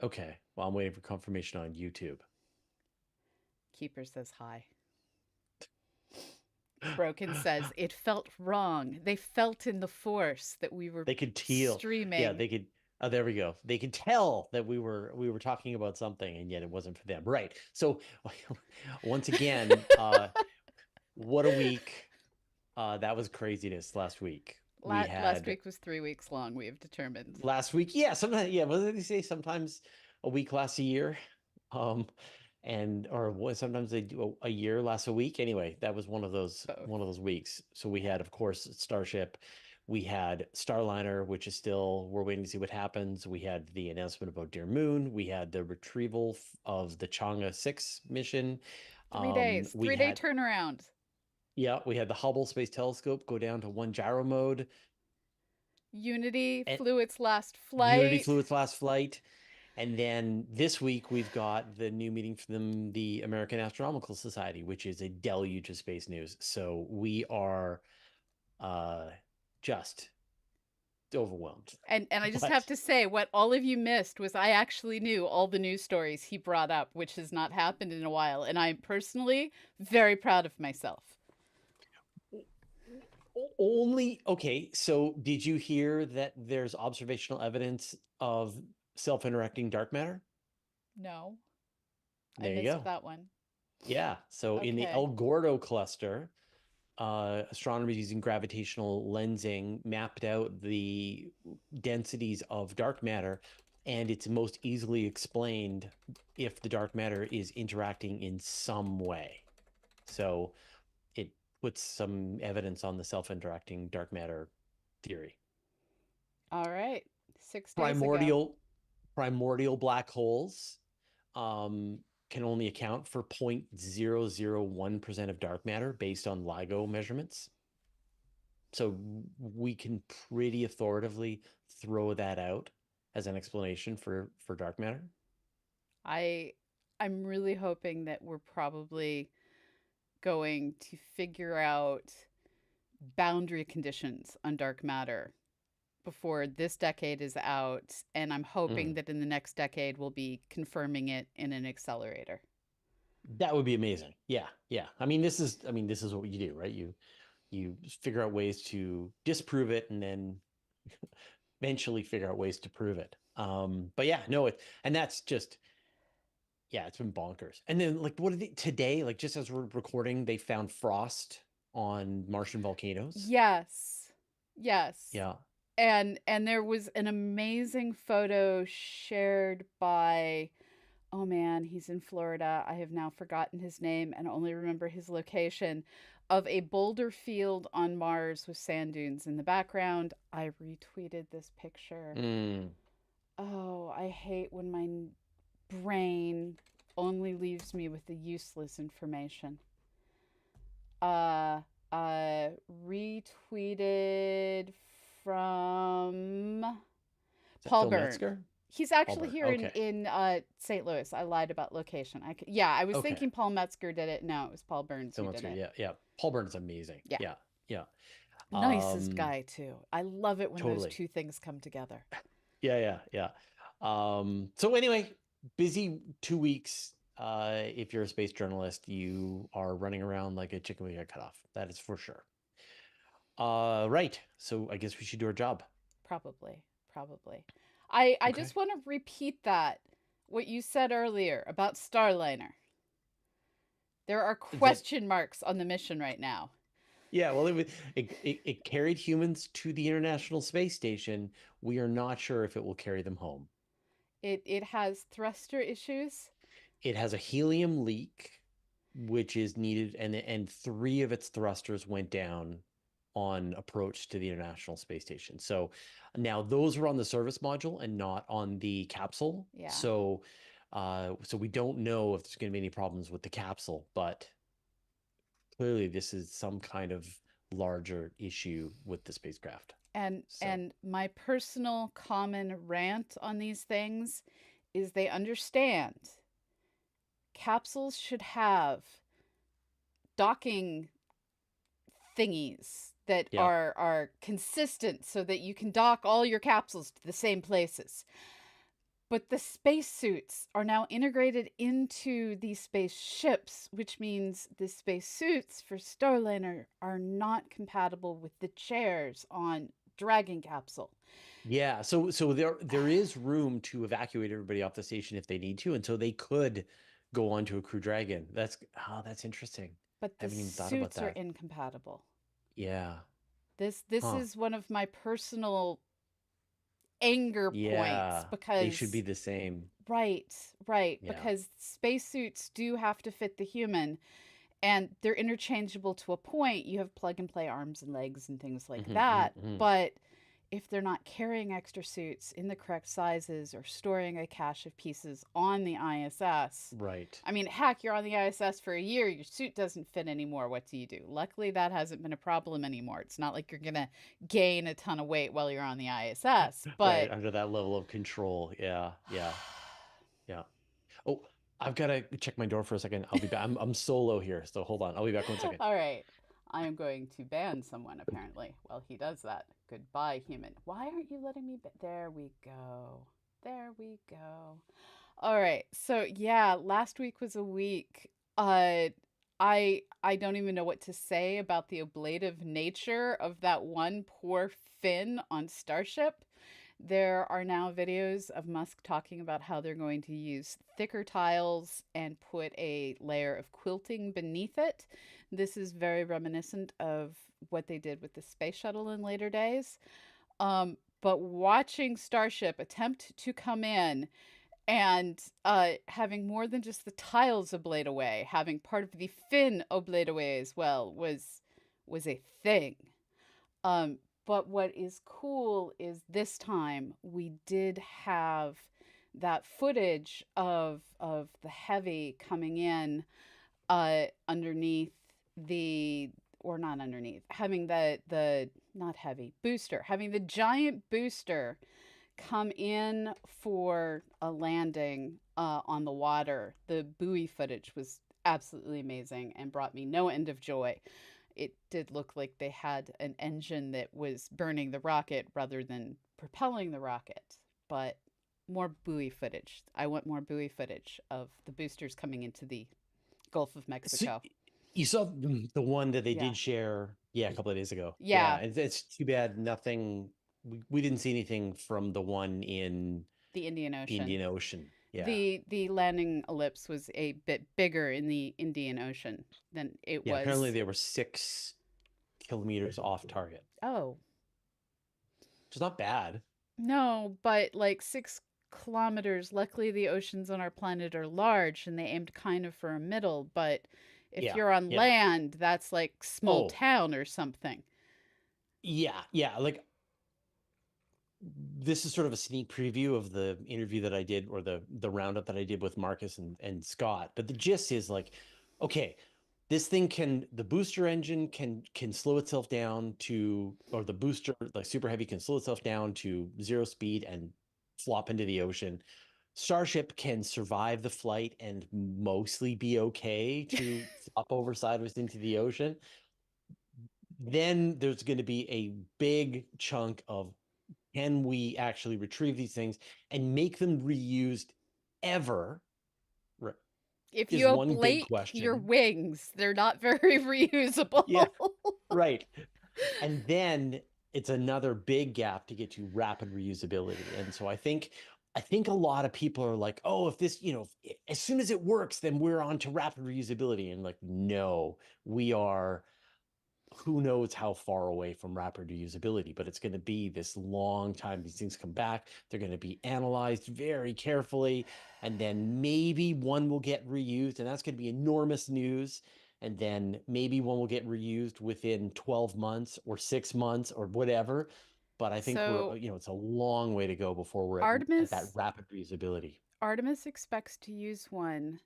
Okay. Well, I'm waiting for confirmation on YouTube. Keeper says hi. Broken says it felt wrong. They felt in the force that we were They could tell. Yeah, streaming. they could. Oh, there we go. They could tell that we were talking about something, and yet it wasn't for them. Right. So once again, what a week. That was craziness last week. We Last had week was 3 weeks long, we have determined. last week, yeah, sometimes, yeah, what did they say? Sometimes a week lasts a year. Um, and or sometimes they do a year lasts a week. Anyway, that was Both. one of those weeks. So we had, of course, Starship. We had Starliner, which is still we're waiting to see what happens. We had the announcement about Dear Moon. We had the retrieval of the Chang'e 6 mission. 3 days, We 3 day had turnaround. yeah, we had the Hubble Space Telescope go down to one gyro mode. Unity And flew its last Unity flight. flew its last flight. And then this week we've got the new meeting from the American Astronomical Society, which is a deluge of space news. So we are uh just overwhelmed. And I just have But to say, what all of you missed was I actually knew all the news stories he brought up, which has not happened in a while. And I'm personally very proud of myself. only okay, so did you hear that there's observational evidence of self-interacting dark matter? No, I There you missed go. that one. Yeah. So in the Okay. El Gordo cluster, astronomers using gravitational lensing mapped out the densities of dark matter, and it's most easily explained if the dark matter is interacting in some way. So it puts some evidence on the self-interacting dark matter theory. All right. 6 days ago. Primordial black holes can only account for 0.001% of dark matter based on LIGO measurements. So we can pretty authoritatively throw that out as an explanation for dark matter. I I'm really hoping that we're probably going to figure out boundary conditions on dark matter before this decade is out, and I'm hoping Mm. that in the next decade we'll be confirming it in an accelerator. That would be amazing. Yeah, yeah. I mean, this is what you do, right? You figure out ways to disprove it and then eventually figure out ways to prove it. But yeah, no, and that's just yeah, it's been bonkers. And then like what are they today? Like just as we're recording, they found frost on Martian volcanoes. Yes. Yes. Yeah. And there was an amazing photo shared by, oh man, he's in Florida. I have now forgotten his name and only remember his location, of a boulder field on Mars with sand dunes in the background. I retweeted this picture. Mm. Oh, I hate when my brain only leaves me with the useless information. Uh, Retweeted from Is that Paul Phil Byrne. Metzger? He's Paul actually Byrne. here in Okay. St. Louis. I lied about location. Yeah, I was Okay. thinking Paul Metzger did it. No, it was Paul Burns Phil who did Metzger. it. Yeah. Yeah. Paul Byrne is amazing. Yeah, Yeah. Yeah. nicest Um, guy too. I love it when those totally. two things come together. Yeah. Yeah. Yeah. So anyway, busy 2 weeks. If you're a space journalist, you are running around like a chicken we got cut off. That is for sure. Right. So I guess we should do our job. Probably, probably. I just Okay. want to repeat that what you said earlier about Starliner. There are That question marks on the mission right now. yeah, well, it carried humans to the International Space Station. We are not sure if it will carry them home. It has thruster issues. It has a helium leak, which is needed, and three of its thrusters went down on approach to the International Space Station. So now those are on the service module and not on the capsule. Yeah. So we don't know if there's going to be any problems with the capsule, but clearly this is some kind of larger issue with the spacecraft. So And my personal common rant on these things is they understand capsules should have docking thingies that yeah, are consistent so that you can dock all your capsules to the same places. But the spacesuits are now integrated into these spaceships, which means the spacesuits for Starliner are not compatible with the chairs on Dragon Capsule. Yeah, so there is room to evacuate everybody off the station if they need to, and so they could go on to a Crew Dragon. That's interesting. But I the haven't even thought about suits are that. incompatible. Yeah. This Huh. is one of my personal anger points Yeah. They should be because the same. right, right, Yeah. because spacesuits do have to fit the human, and they're interchangeable to a point. You have plug and play arms and legs and things like Hmm. that. But if they're not carrying extra suits in the correct sizes or storing a cache of pieces on the ISS, Right. I mean, heck, you're on the ISS for a year, your suit doesn't fit anymore. What do you do? Luckily, that hasn't been a problem anymore. It's not like you're going to gain a ton of weight while you're on the ISS, Right. but Under that level of control. Yeah. Yeah. Yeah. Oh, I've got to check my door for a second. I'll be back. I'm solo here, so hold on. I'll be back 1 second. all right. I am going to ban someone apparently while he does that. Goodbye, human. Why aren't you letting me? There we go. There we go. All right. So yeah, last week was a week. I don't even know what to say about the ablative nature of that one poor fin on Starship. There are now videos of Musk talking about how they're going to use thicker tiles and put a layer of quilting beneath it. This is very reminiscent of what they did with the space shuttle in later days. But watching Starship attempt to come in and having more than just the tiles oblate away, having part of the fin oblate away as well was a thing. Um, but what is cool is this time we did have that footage of the heavy coming in underneath the or not underneath having the not heavy booster having the giant booster come in for a landing on the water. The buoy footage was absolutely amazing and brought me no end of joy. It did look like they had an engine that was burning the rocket rather than propelling the rocket, but more buoy footage. I want more buoy footage of the boosters coming into the Gulf of So Mexico. you saw the one that they Yeah. did share, yeah, a couple of days ago. Yeah, Yeah, it's too bad nothing. We didn't see anything from the one in the Indian the Ocean. Indian Ocean. Yeah, The landing ellipse was a bit bigger in the Indian Ocean than it yeah. Apparently, was. they were 6 kilometers off target, Oh, which is not bad. no, but like 6 kilometers. Luckily, the oceans on our planet are large and they aimed kind of for a middle. But if Yeah, you're on yeah. land, that's like small Oh, town or something. yeah, yeah. Like this is sort of a sneak preview of the interview that I did, or the roundup that I did with Marcus and Scott. But the gist is like, okay, this thing the booster engine can slow itself down to, or the booster, like super heavy, can slow itself down to 0 speed and flop into the ocean. Starship can survive the flight and mostly be okay to flop over sideways into the ocean. Then there's going to be a big chunk of, can we actually retrieve these things and make them reused ever? If Is you one big oblate your question. wings, they're not very Yeah, reusable. right. And then it's another big gap to get to rapid reusability. And so I think a lot of people are like, oh, if this, as soon as it works, then we're on to rapid reusability. And like, no, we are who knows how far away from rapid reusability, but it's going to be this long time. These things come back. They're going to be analyzed very carefully. And then maybe one will get reused, and that's going to be enormous news. And then maybe one will get reused within 12 months or 6 months or whatever. But I think So it's a long way to go before we're at that Artemis rapid reusability. Artemis expects to use one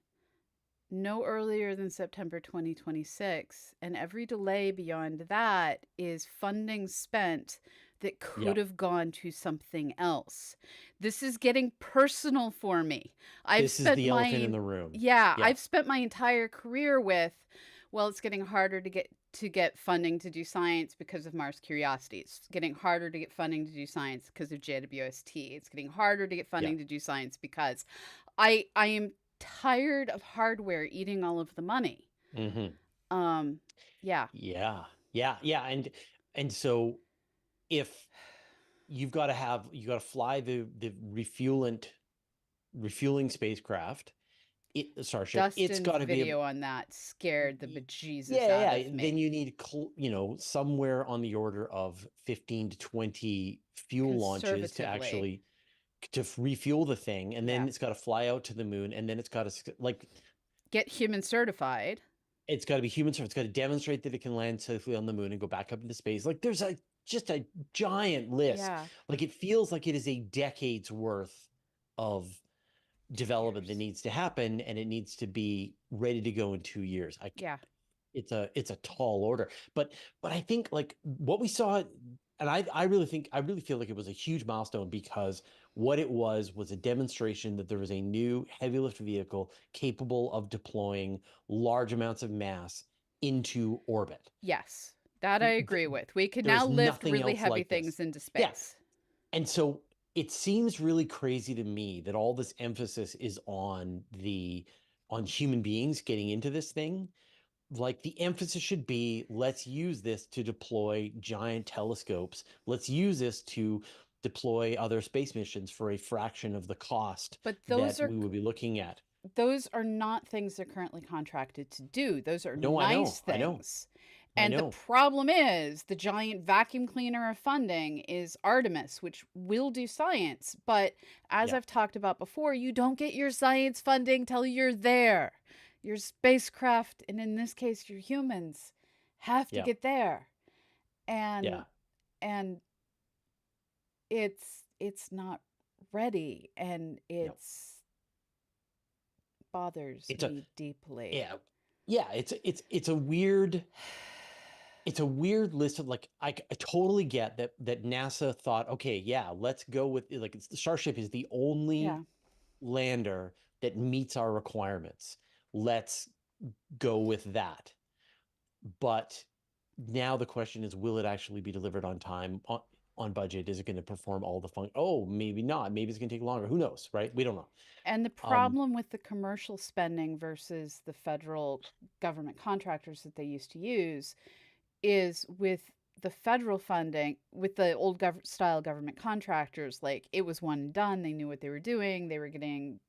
no earlier than September 2026. And every delay beyond that is funding spent that Yeah. could have gone to something else. This is getting personal for me. I've This is spent the elephant in my the room. yeah, Yeah. I've spent my entire career with Well, it's getting harder to get funding to do science because of Mars Curiosity. It's getting harder to get funding to do science because of JWST. It's getting harder to get Yeah. funding to do science because I am tired of hardware eating all of the money. Hmm. Um, yeah, Yeah. Yeah. Yeah. And so if you got to fly the refueling spacecraft, Starship, it's Dustin's got to be able. video on that scared the bejesus out Yeah, of then me. you need, somewhere on the order of 15 to 20 fuel launches to Conservatively, actually refuel the thing, and then yeah, it's got to fly out to the moon, and then it's got to, like, get human certified. it's got to be human service. It's got to demonstrate that it can land safely on the moon and go back up into space. Like, there's just a giant list. Yeah, Like, it feels like it is a decade's worth of development that years. needs to happen, and it needs to be ready to go in 2 years. Yeah, It's a tall order, but I think, like, what we saw, and I really feel like it was a huge milestone, because what it was a demonstration that there was a new heavy lift vehicle capable of deploying large amounts of mass into orbit. yes, that I agree with. We can There now is lift nothing really else heavy like this. things into Yeah. space. And so it seems really crazy to me that all this emphasis is on human beings getting into this thing. Like, the emphasis should be, let's use this to deploy giant telescopes. Let's use this to deploy other space missions for a fraction of the cost But that we would be looking at. those are not things they're currently contracted to do. Those are No, I nice know, I know, things. I And the know. problem is the giant vacuum cleaner of funding is Artemis, which will do science. But as Yeah, I've talked about before, you don't get your science funding till you're there. Your spacecraft, and in this case, your humans, have to yeah, get there. And yeah. and it's not ready, and No, it's bothers it's a me deeply. yeah, yeah. It's a weird list of, like, I totally get that NASA thought, okay, yeah, let's go with, like, the Starship is the Yeah. only lander that meets our requirements. Let's go with that. But now the question is, will it actually be delivered on time, on budget? Is it going to perform all the fun? Oh, maybe not. Maybe it's going to take longer. Who knows, right? We don't know. And the Um, problem with the commercial spending versus the federal government contractors that they used to use is with the federal funding, with the old style government contractors, like it was one and done. They knew what they were doing. They were getting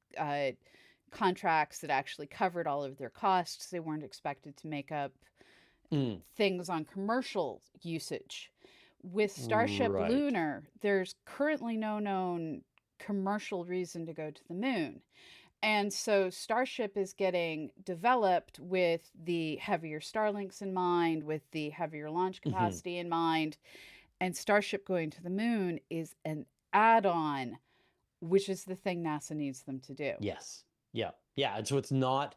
contracts that actually covered all of their costs. They weren't expected to make up mm, things on commercial usage. With Starship right. Lunar, there's currently no known commercial reason to go to the moon. And so Starship is getting developed with the heavier Starlinks in mind, with the heavier launch Hmm. capacity in mind. And Starship going to the moon is an add on, which is the thing NASA needs them to do. Yes. Yeah. Yeah. And so it's not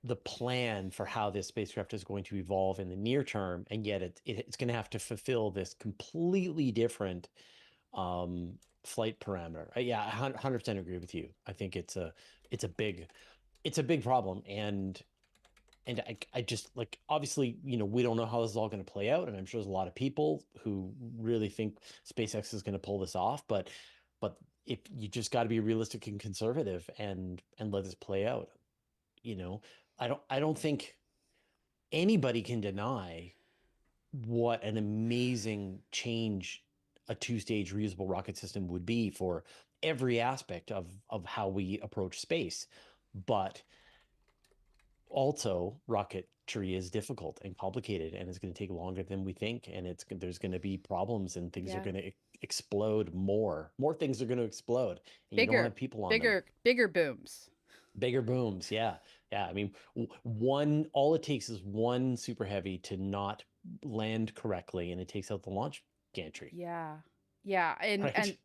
the plan for how this spacecraft is going to evolve in the near term, and yet it's going to have to fulfill this completely different um, flight parameter. Yeah, 100% agree with you. I think it's a big it's a big problem, and I just, like, obviously, we don't know how this is all going to play out, and I'm sure there's a lot of people who really think SpaceX is going to pull this off, but if you just got to be realistic and conservative, and let this play out. you know I don't think anybody can deny what an amazing change a two-stage reusable rocket system would be for every aspect of how we approach space. But also, rocketry is difficult and complicated, and it's going to take longer than we think, and there's going to be problems, and things are Yeah. going to explode more things are going to explode, and you don't Bigger, have people on them. bigger booms. Bigger booms, yeah. Yeah, I mean, one all it takes is one super heavy to not land correctly, and it takes out the launch gantry. Yeah. Yeah, and Right.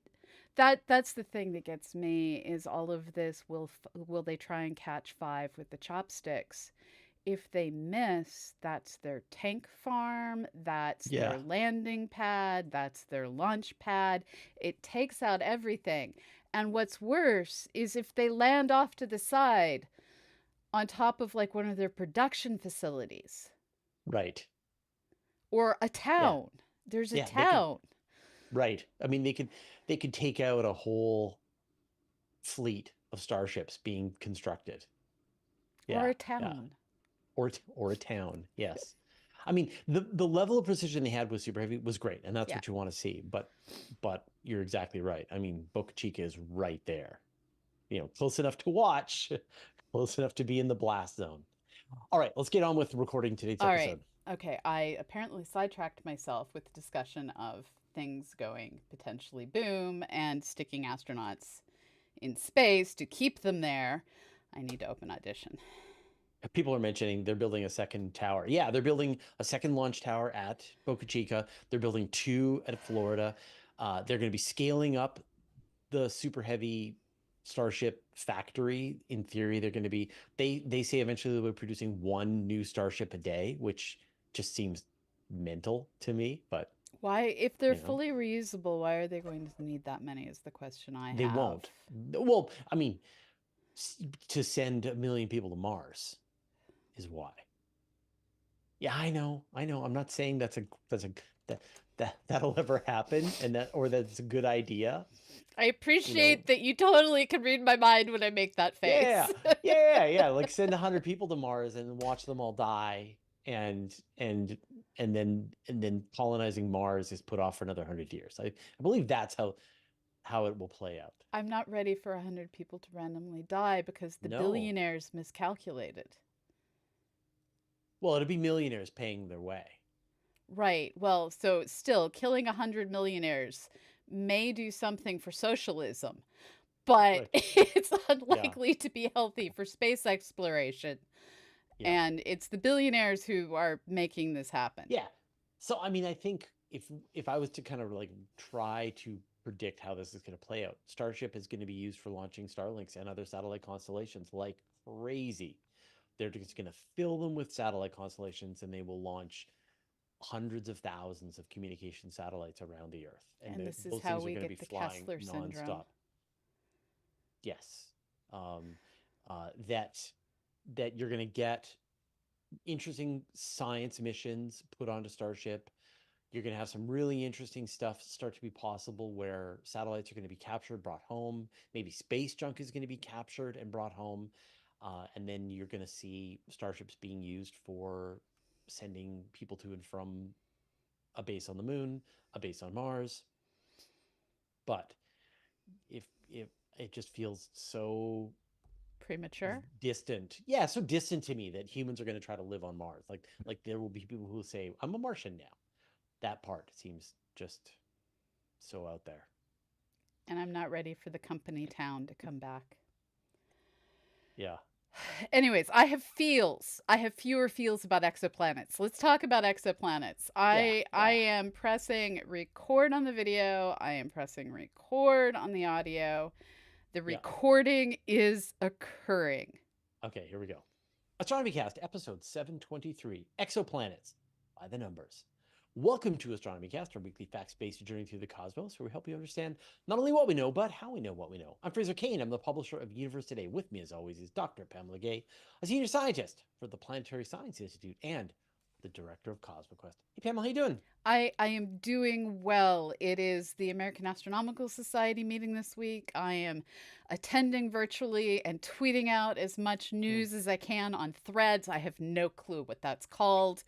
that's the thing that gets me is all of this will they try and catch five with the chopsticks? If they miss, that's their tank farm, that's their Yeah. landing pad, that's their launch pad. It takes out everything. And what's worse is if they land off to the side, on top of like one of their production facilities Right. or a Yeah. town. There's a Yeah. They could. town Right. I mean, they could take out a whole fleet of starships being constructed. or Yeah. a Yeah. town. Or a town. Yes. I mean, the level of precision they had with Super Heavy was great, and that's Yeah. what you want to see. But you're exactly right. I mean, Boca Chica is right there. Close enough to watch, close enough to be in the blast zone. All right, let's get on with recording today's All right. episode. Okay. I apparently sidetracked myself with the discussion of things going potentially boom and sticking astronauts in space to keep them there. I need to open Audition. People are mentioning they're building a second tower. Yeah, they're building a second launch tower at Boca Chica. They're building two at Florida. They're going to be scaling up the Super Heavy Starship factory. In theory, they're going to be. They say eventually they'll be producing one new Starship a day, which just seems mental to me. But Why, if they're you know, fully reusable, why are they going to need that many? Is the question I they have. won't. Well, I mean, to send 1 million people to Mars is why. Yeah, I know. I know. I'm not saying that'll ever happen and that's a good idea. I You know, appreciate that you totally can read my mind when I make that yeah, face. yeah. Like send 100 people to Mars and watch them all die, and then colonizing Mars is put off for another 100 years. I believe that's how it will play out. I'm not ready for 100 people to randomly die because the No, billionaires miscalculated. well, it'll be millionaires paying their way. Right. Well, so still, killing 100 millionaires may do something for socialism, but Right. it's Yeah. unlikely to be healthy for space exploration. Yeah. And it's the billionaires who are making this happen. Yeah. So I mean, I think if I was to kind of like try to predict how this is going to play out, Starship is going to be used for launching Starlinks and other satellite constellations like crazy. They're just going to fill them with satellite constellations, and they will launch hundreds of thousands of communication satellites around the Earth, and And this is those how things are we going to be get the flying Kessler syndrome. nonstop. Yes, um, that you're going to get interesting science missions put onto Starship. You're going to have some really interesting stuff start to be possible where satellites are going to be captured, brought home. Maybe space junk is going to be captured and brought home. And then you're going to see starships being used for sending people to and from a base on the moon, a base on Mars. But if it just feels so Premature? distant, yeah, so distant to me that humans are going to try to live on Mars. Like there will be people who say, "I'm a Martian now." That part seems just so out there. And I'm not ready for the company town to come back. Yeah. Anyways, I have feels. I have fewer feels about exoplanets. Let's talk about exoplanets. Yeah. I Yeah. am pressing record on the video. I am pressing record on the audio. The Yeah. recording is occurring. Okay, here we go. Astronomy Cast, episode 723, Exoplanets by the numbers. Welcome to Astronomy Cast, our weekly facts-based journey through the cosmos, where we help you understand not only what we know, but how we know what we know. I'm Fraser Cain. I'm the publisher of Universe Today. With me, as always, is Dr. Pamela, a senior scientist for the Planetary Science Institute and the director of CosmoQuest. Hey, Pamela, how you doing? I am doing well. It is the American Astronomical Society meeting this week. I am attending virtually and tweeting out as much news as I can on threads. I have no clue what that's called.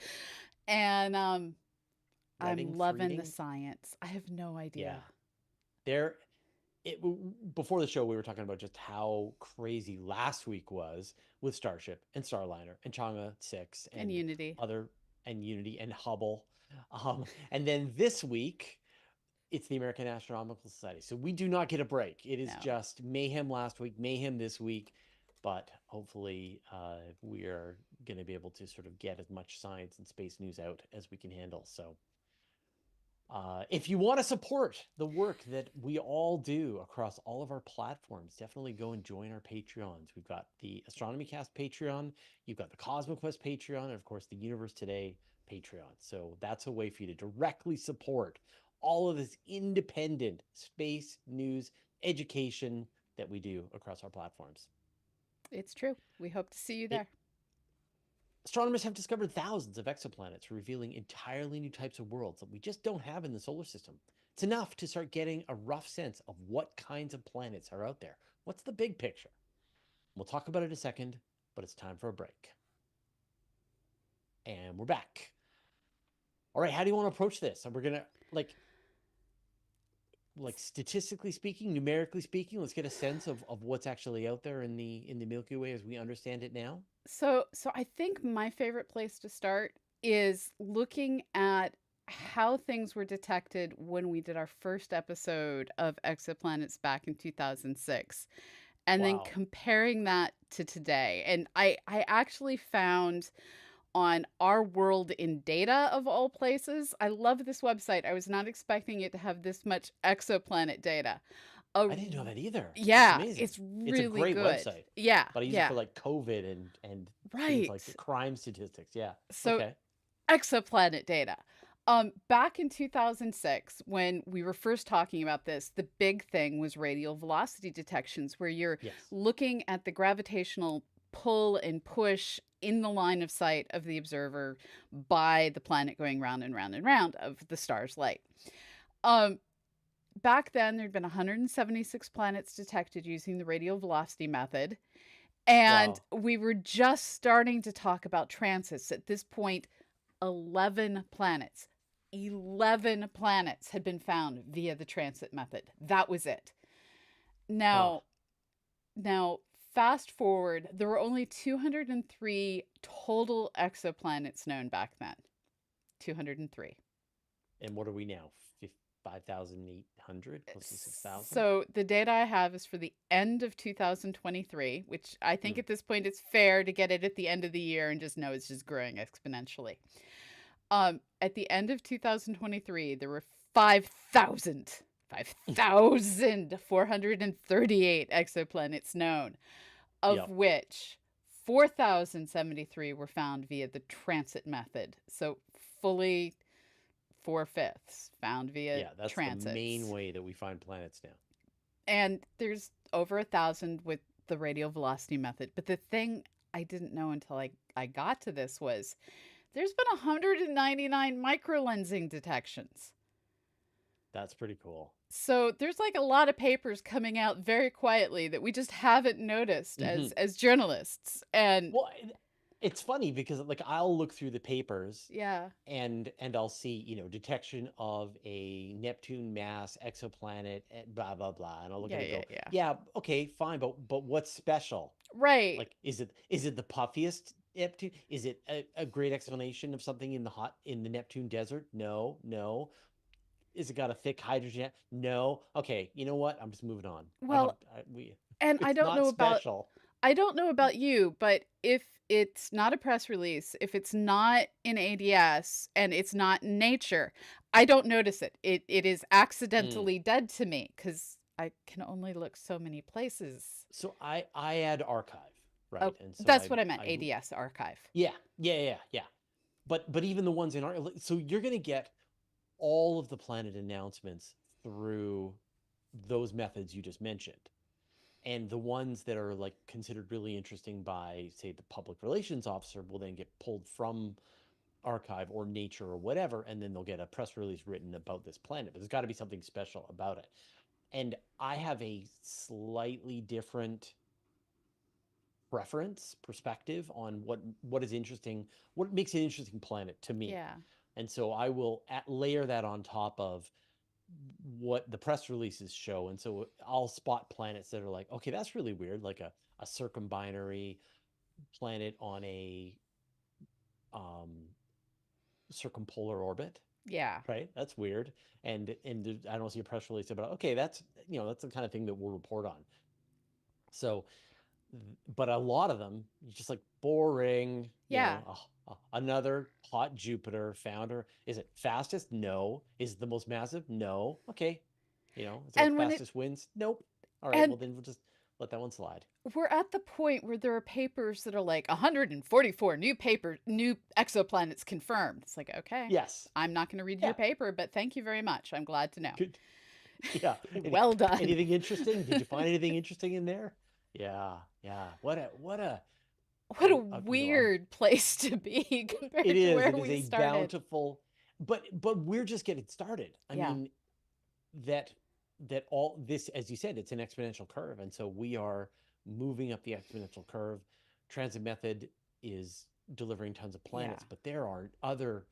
And I'm Reading, loving the Freeding? science. I have no idea. Yeah. There, it before the show we were talking about just how crazy last week was with Starship and Starliner and Chang'e 6 And and Unity. other and Unity and Hubble. And then this week it's the American Astronomical Society. So we do not get a break. It is No. just mayhem last week, mayhem this week, but hopefully we are going to be able to sort of get as much science and space news out as we can handle. So if you want to support the work that we all do across all of our platforms, definitely go and join our Patreons. We've got the Astronomy Cast Patreon, you've got the CosmoQuest Patreon, and of course the Universe Today Patreon. So that's a way for you to directly support all of this independent space news education that we do across our platforms. It's true. We hope to see you It, there. astronomers have discovered thousands of exoplanets, revealing entirely new types of worlds that we just don't have in the solar system. It's enough to start getting a rough sense of what kinds of planets are out there. What's the big picture? We'll talk about it in a second, but it's time for a break. And we're back. All right, how do you want to approach this? And we're gonna like statistically speaking, numerically speaking, let's get a sense of what's actually out there in the Milky Way as we understand it now. So I think my favorite place to start is looking at how things were detected when we did our first episode of exoplanets back in 2006, and then Wow. comparing that to today. And I actually found on Our World in Data, of all places. I love this website. I was not expecting it to have this much exoplanet data. A I didn't know that either. That's Yeah, amazing. it's It's a really great good. website, Yeah, but I use it yeah. for like COVID and things Right. like the crime statistics. Yeah. So Okay. exoplanet data. Back in 2006, when we were first talking about this, the big thing was radial velocity detections, where you're Yes. looking at the gravitational pull and push in the line of sight of the observer by the planet going round and round and round of the star's light. Um, Back then, there'd been 176 planets detected using the radial velocity method. And Wow. we were just starting to talk about transits. At this point, 11 planets. 11 planets had been found via the transit method. That was it. Huh. Now, now fast forward, there were only 203 total exoplanets known back then. 203. And what are we now? 5,800, close to 6,000. So the data I have is for the end of 2023, which I think Mm. at this point it's fair to get it at the end of the year and just know it's just growing exponentially. At the end of 2023, there were 5,438 exoplanets known, of Yep. which 4,073 were found via the transit method. So fully 4/5 found via Yeah, that's the main transits. way that we find planets now. And there's over 1,000 with the radial velocity method. But the thing I didn't know until I got to this was there's been 199 microlensing detections. That's pretty cool. So there's like a lot of papers coming out very quietly that we just haven't noticed Hmm. as journalists. And Well, it's funny because like I'll look through the papers yeah. and I'll see, detection of a Neptune mass exoplanet, blah blah blah, and I'll look at Yeah, it and yeah, go, yeah. yeah, okay, fine, but what's special? Right. Like, is it the puffiest Neptune? Is it a great explanation of something in the Neptune desert? No, no. Is it got a thick hydrogen? No. Okay, you know what? I'm just moving on. Well, We. and It's not special. I don't know about you, but if it's not a press release, if it's not in ADS and it's not in Nature, I don't notice it. It is Mm. accidentally dead to me because I can only look so many places. So I add archive, Oh, right? And so that's what I meant. I ADS archive. yeah, yeah, yeah, yeah. But even the ones in our, so you're gonna get all of the planet announcements through those methods you just mentioned. And the ones that are like considered really interesting by, say, the public relations officer will then get pulled from archive or nature or whatever, and then they'll get a press release written about this planet. But there's got to be something special about it. And I have a slightly different preference perspective on what is interesting, what makes an interesting planet to me. Yeah. And so I will layer that on top of what the press releases show. And so I'll spot planets that are like, okay, that's really weird, like a circumbinary planet on a um, circumpolar orbit, Yeah. right? That's weird. And I don't see a press release about, okay, that's the kind of thing that we'll report on. So, but a lot of them, just like boring, Yeah. another hot Jupiter founder. Is it fastest? No. Is it the most massive? No. Okay. Is it got the And when it fastest winds? Nope. All right. and Well, then we'll just let that one slide. we're at the point where there are papers that are like 144 new exoplanets confirmed. It's like, okay, Yes. I'm not going to read your Yeah. paper, but thank you very much. I'm glad to know. Good. Yeah. Well done. Anything interesting? Did you find anything interesting in there? Yeah, yeah. What a What a you know, a weird place to be it compared to is. where It is we a started. bountiful, but we're just getting started. I Yeah. mean, that that all this, as you said, it's an exponential curve, and so we are moving up the exponential curve. Transit method is delivering tons of Yeah. planets, but there are other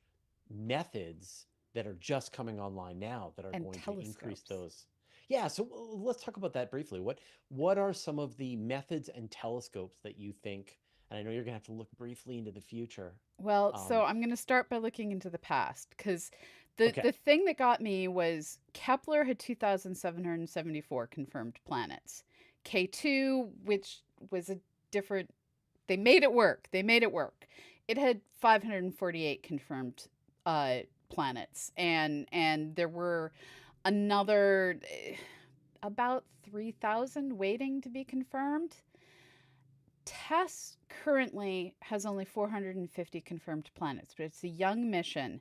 methods that are just coming online now that are And going to increase telescopes. those. Yeah, so let's talk about that briefly. What are some of the methods and telescopes that you think, and I know you're gonna have to look briefly into the future. Well, so Um, I'm going to start by looking into the past because the okay. thing that got me was Kepler had 2,774 confirmed planets. K2, which was a different, they made it work. They made it work. It had 548 confirmed planets, and there were another about 3,000 waiting to be confirmed. TESS currently has only 450 confirmed planets, but it's a young mission.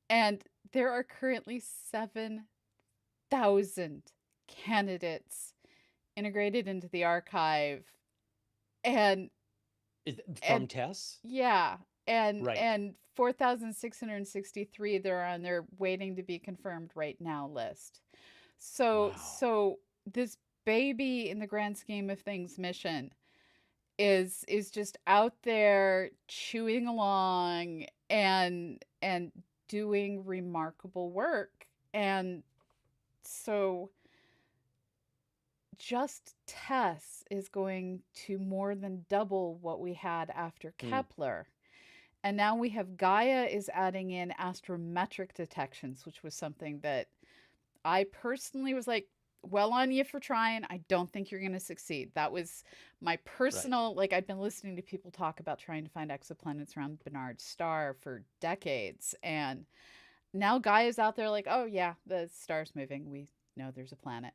And there are currently 7,000 candidates integrated into the archive. And, Is and from Tess? yeah, Right. and 4,663 they're on their waiting to be confirmed right now list. So, Wow. so this baby in the grand scheme of things mission is just out there chewing along and doing remarkable work. And so just Tess is going to more than double what we had after Hmm. Kepler. And now we have Gaia is adding in astrometric detections, which was something that I personally was like, well on you for trying. I don't think you're going to succeed. That was my Right. personal, like, I've been listening to people talk about trying to find exoplanets around Bernard's star for decades. And now Gaia's out there, like, oh, yeah, the star's moving. We know there's a planet.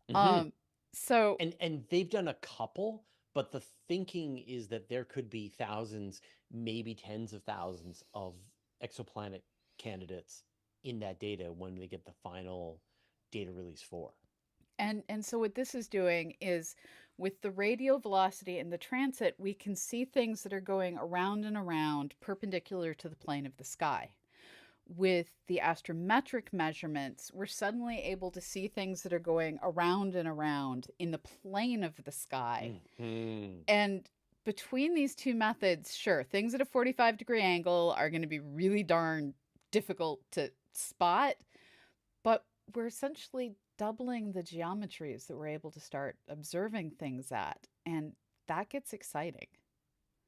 Hmm. Um, so, And they've done a couple, but the thinking is that there could be thousands, maybe tens of thousands of exoplanet candidates in that data when they get the final data release for. and so what this is doing is with the radial velocity and the transit, we can see things that are going around and around perpendicular to the plane of the sky. With the astrometric measurements, we're suddenly able to see things that are going around and around in the plane of the sky. Hmm. And between these two methods, sure, things at a 45-degree angle are going to be really darn difficult to spot, but we're essentially doubling the geometries that we're able to start observing things at. And that gets exciting.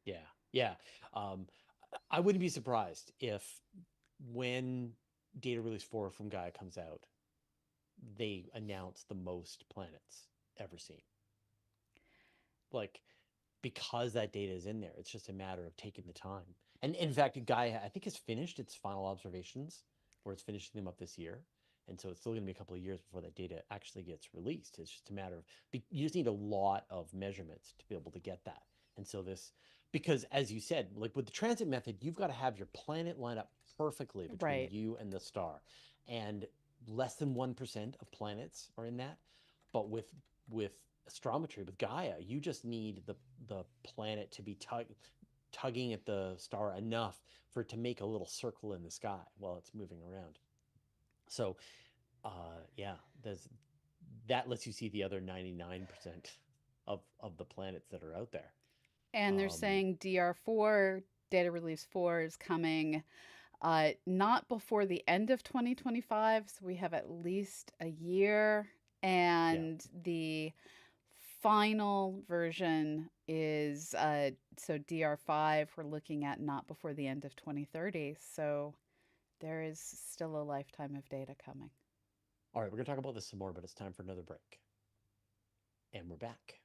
Yeah. Yeah. Um, I wouldn't be surprised if when data release 4 from Gaia comes out, they announce the most planets ever seen. Like, because that data is in there, it's just a matter of taking the time. And in fact, Gaia, I think, has finished its final observations, or it's finishing them up this year. And so it's still going to be a couple of years before that data actually gets released. It's just a matter of, you just need a lot of measurements to be able to get that. And so this, because as you said, like with the transit method, you've got to have your planet line up perfectly between Right. you and the star. And less than 1% of planets are in that. But with astrometry, with Gaia, you just need the planet to be tugging at the star enough for it to make a little circle in the sky while it's moving around. So, yeah, there's that lets you see the other 99% of the planets that are out there. And they're Um, saying DR4, data release 4, is coming not before the end of 2025. So we have at least a year. yeah. And the final version is so DR5, we're looking at not before the end of 2030. So there is still a lifetime of data coming. All right, we're gonna talk about this some more, but it's time for another break, and we're back.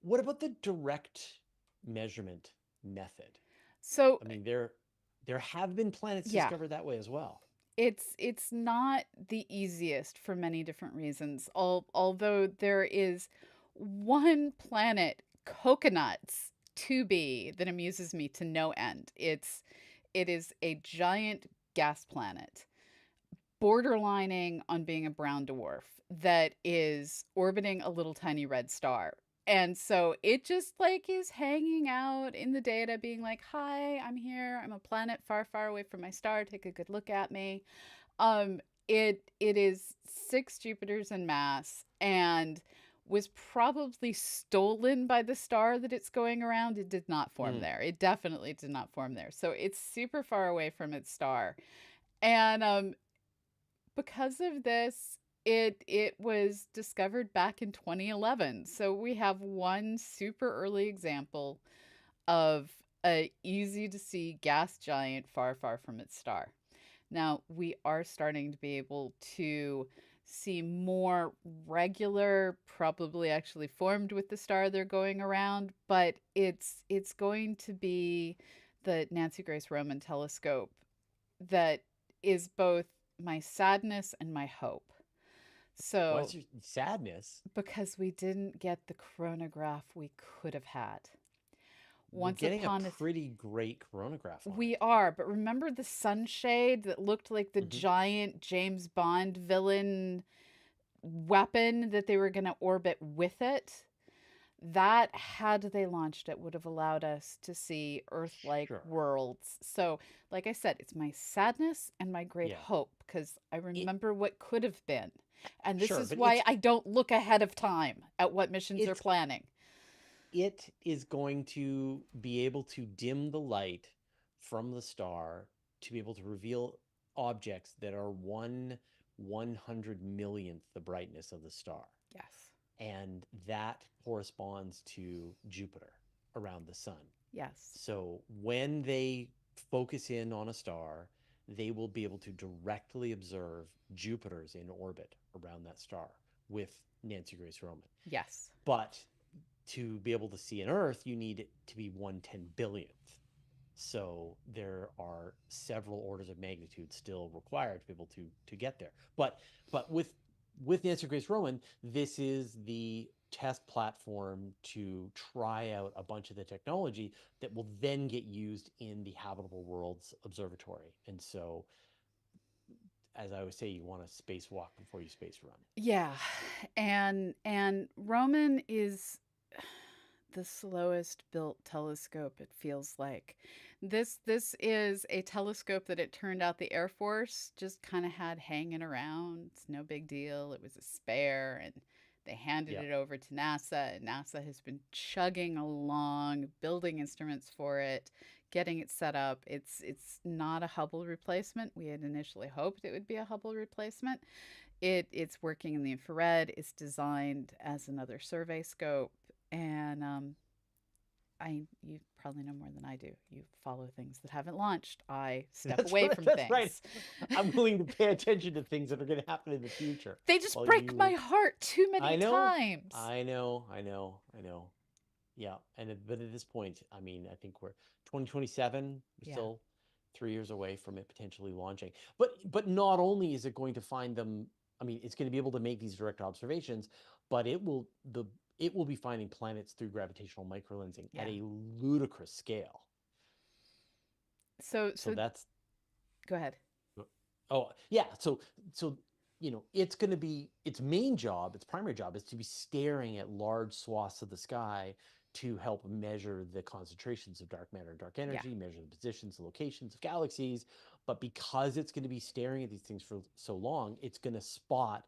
What about the direct measurement method? So I mean, there have been planets yeah, discovered that way as well. it's not the easiest for many different reasons. Although there is one planet, coconuts, to be that amuses me to no end. It is a giant gas planet borderlining on being a brown dwarf that is orbiting a little tiny red star. And so it just like is hanging out in the data being like, "Hi, I'm here. I'm a planet far, far away from my star. Take a good look at me." Um it is 6 Jupiters in mass and was probably stolen by the star that it's going around. It did not form Mm. there. It definitely did not form there. So it's super far away from its star. And because of this, it was discovered back in 2011. So we have one super early example of a easy to see gas giant far, far from its star. Now, we are starting to be able to see more regular, probably actually formed with the star they're going around, but it's going to be the Nancy Grace Roman telescope that is both my sadness and my hope. So, What's your sadness? because we didn't get the chronograph we could have had. We're Once getting a upon a pretty great coronagraph on We it. are, but remember the sunshade that looked like the Hmm. giant James Bond villain weapon that they were going to orbit with it? That, had they launched it, would have allowed us to see Earth like Sure. worlds. So, like I said, it's my sadness and my great Yeah. hope because I It remember what could have been. And this sure, is but why I don't look ahead of time at what missions they're it's planning. it is going to be able to dim the light from the star to be able to reveal objects that are 1/100 millionth the brightness of the star. Yes. And that corresponds to Jupiter around the sun. Yes. So when they focus in on a star, they will be able to directly observe Jupiter's in orbit around that star with Nancy Grace Roman. Yes. But to be able to see an Earth, you need it to be 1/10 billionth. So there are several orders of magnitude still required to be able to get there. But with Nancy Grace Roman, this is the test platform to try out a bunch of the technology that will then get used in the Habitable Worlds Observatory. And so, as I always say, you want to spacewalk before you space run. Yeah. And Roman is the slowest built telescope, it feels like. This is a telescope that it turned out the Air Force just kind of had hanging around. It's no big deal. It was a spare and they handed Yeah. it over to NASA, and NASA has been chugging along, building instruments for it, getting it set up. It's not a Hubble replacement. We had initially hoped it would be a Hubble replacement. It's working in the infrared. It's designed as another survey scope, and I you probably know more than I do. You follow things that haven't launched. I step That's away right. from That's right. things. I'm willing to pay attention to things that are going to happen in the future. They just While break my you, heart too I many know, times. I know. Yeah, but at this point, I mean, I think we're 2027. We're Yeah, still 3 years away from it potentially launching. But not only is it going to find them, I mean, it's going to be able to make these direct observations, but it will be finding planets through gravitational microlensing at yeah. a ludicrous scale. So So so that's go ahead. Oh, yeah. So it's going to be its main job, its primary job is to be staring at large swaths of the sky to help measure the concentrations of dark matter and dark Yeah, energy, measure the positions, the locations of galaxies. But because it's going to be staring at these things for so long, it's going to spot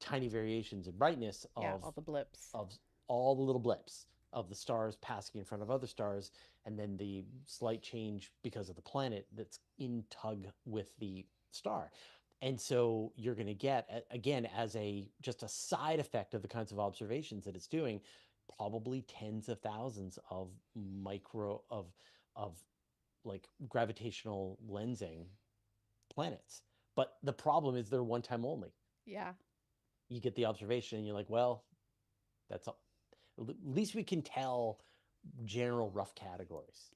tiny variations in brightness yeah. All the blips. of all the little blips of the stars passing in front of other stars, and then the slight change because of the planet that's in tug with the star. And so you're going to get, again, as a just a side effect of the kinds of observations that it's doing, probably tens of thousands of micro of like gravitational lensing planets. But the problem is they're one time only. Yeah. You get the observation and you're like, well, that's all. At least we can tell general rough categories.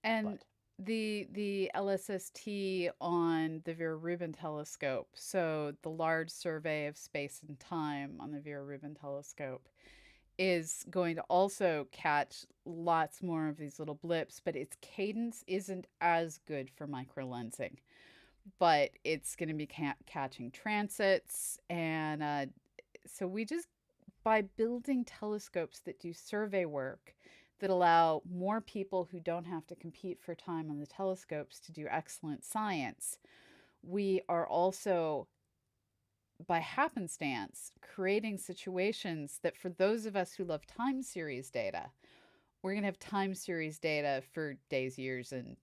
And But the LSST on the Vera Rubin telescope, so the large survey of space and time on the Vera Rubin telescope, is going to also catch lots more of these little blips, but its cadence isn't as good for microlensing. But it's going to be catching transits, and so we just by building telescopes that do survey work that allow more people who don't have to compete for time on the telescopes to do excellent science, we are also, by happenstance, creating situations that for those of us who love time series data, we're going to have time series data for days, years, and